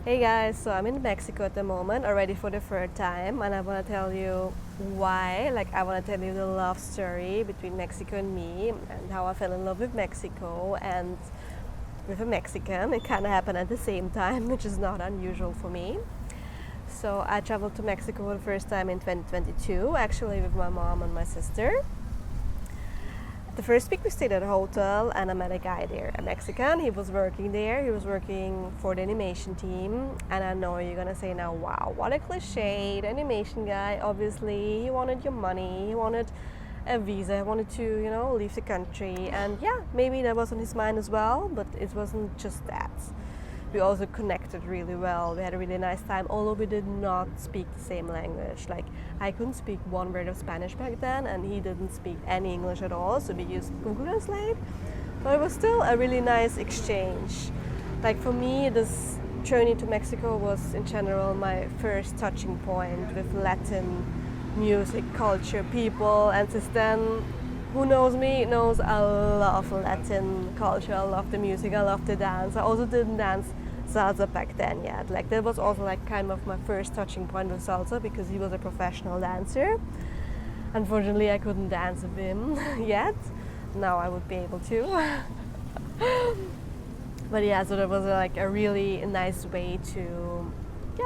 Hey guys, so I'm in Mexico at the moment, already for the third time, and I want to tell you why. I want to tell you the love story between Mexico and me, and how I fell in love with Mexico and with a Mexican. It kind of happened at the same time, which is not unusual for me. So I traveled to Mexico for the first time in 2022, actually with my mom and my sister. The first week we stayed at a hotel and I met a guy there, a Mexican. He was working there. He was working for the animation team. And I know you're gonna say now, wow, what a cliche, the animation guy. Obviously, he wanted your money. He wanted a visa. He wanted to, leave the country. And yeah, maybe that was on his mind as well, but it wasn't just that. We also connected really well. We had a really nice time, although we did not speak the same language. I couldn't speak one word of Spanish back then, and he didn't speak any English at all, so we used Google Translate. But it was still a really nice exchange. For me, this journey to Mexico was in general my first touching point with Latin music, culture, people, and since then, who knows me knows I love Latin culture. I love the music, I love the dance. I also didn't dance salsa back then yet. That was also kind of my first touching point with salsa because he was a professional dancer. Unfortunately, I couldn't dance with him yet. Now I would be able to. But yeah, so that was a really nice way to,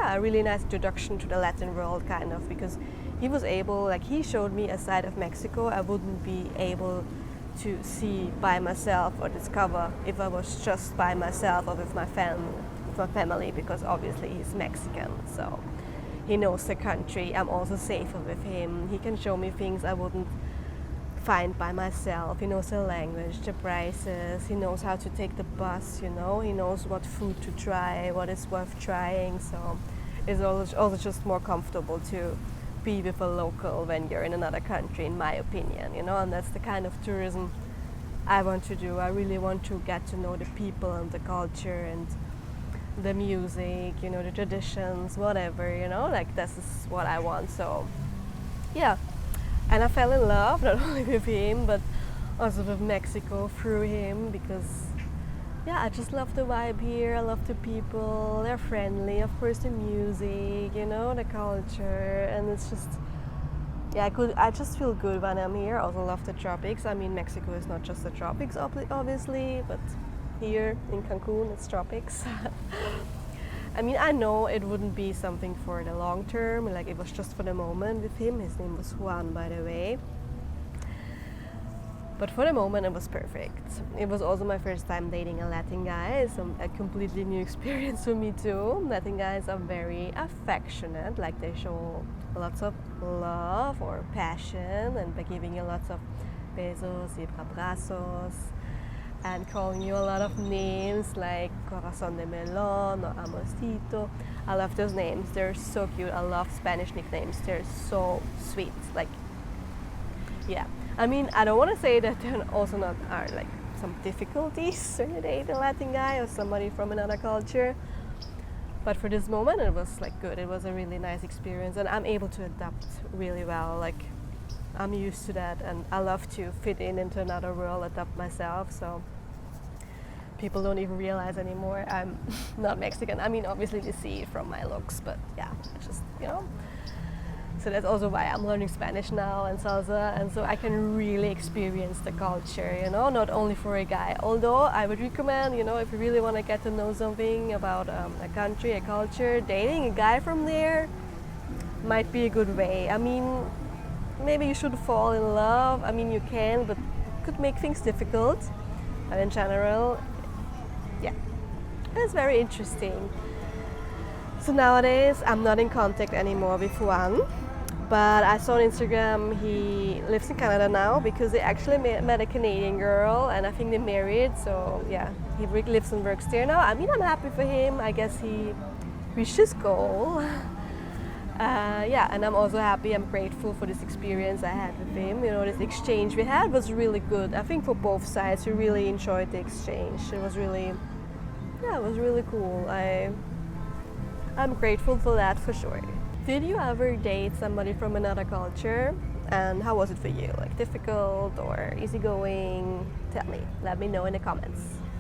a really nice introduction to the Latin world kind of, because he was able, he showed me a side of Mexico I wouldn't be able to see by myself or discover if I was just by myself or with my family, because obviously he's Mexican, so he knows the country. I'm also safer with him. He can show me things I wouldn't find by myself. He knows the language, the prices, he knows how to take the bus, he knows what food to try, what is worth trying, so it's also just more comfortable to be with a local when you're in another country, in my opinion, and that's the kind of tourism I want to do. I really want to get to know the people and the culture and the music, the traditions, whatever, this is what I want. So yeah, and I fell in love not only with him but also with Mexico through him, because I just love the vibe here. I love the people. They're friendly. Of course, the music, the culture, and it's just, I just feel good when I'm here. I also love the tropics. I mean, Mexico is not just the tropics, obviously, but here in Cancun, it's tropics. I mean, I know it wouldn't be something for the long term. It was just for the moment with him. His name was Juan, by the way. But for the moment, it was perfect. It was also my first time dating a Latin guy. It's a completely new experience for me too. Latin guys are very affectionate. They show lots of love or passion, and by giving you lots of besos y abrazos, and calling you a lot of names like Corazón de Melón or Amorcito. I love those names. They're so cute. I love Spanish nicknames. They're so sweet. Yeah. I mean, I don't want to say that there also not are some difficulties when you date a Latin guy or somebody from another culture. But for this moment, it was good. It was a really nice experience, and I'm able to adapt really well. I'm used to that, and I love to fit into another world, adapt myself. So people don't even realize anymore I'm not Mexican. I mean, obviously they see it from my looks, but yeah, just So that's also why I'm learning Spanish now and salsa, and so I can really experience the culture, not only for a guy. Although I would recommend, if you really want to get to know something about a country, a culture, dating a guy from there might be a good way. I mean, maybe you should fall in love. I mean, you can, but it could make things difficult. But in general, it's very interesting. So nowadays, I'm not in contact anymore with Juan. But I saw on Instagram he lives in Canada now, because they actually met a Canadian girl, and I think they married. So yeah, he lives and works there now. I mean, I'm happy for him. I guess he reached his goal. And I'm also happy. I'm grateful for this experience I had with him. This exchange we had was really good. I think for both sides, we really enjoyed the exchange. It was really cool. I'm grateful for that for sure. Did you ever date somebody from another culture? And how was it for you? Difficult or easygoing? Tell me. Let me know in the comments.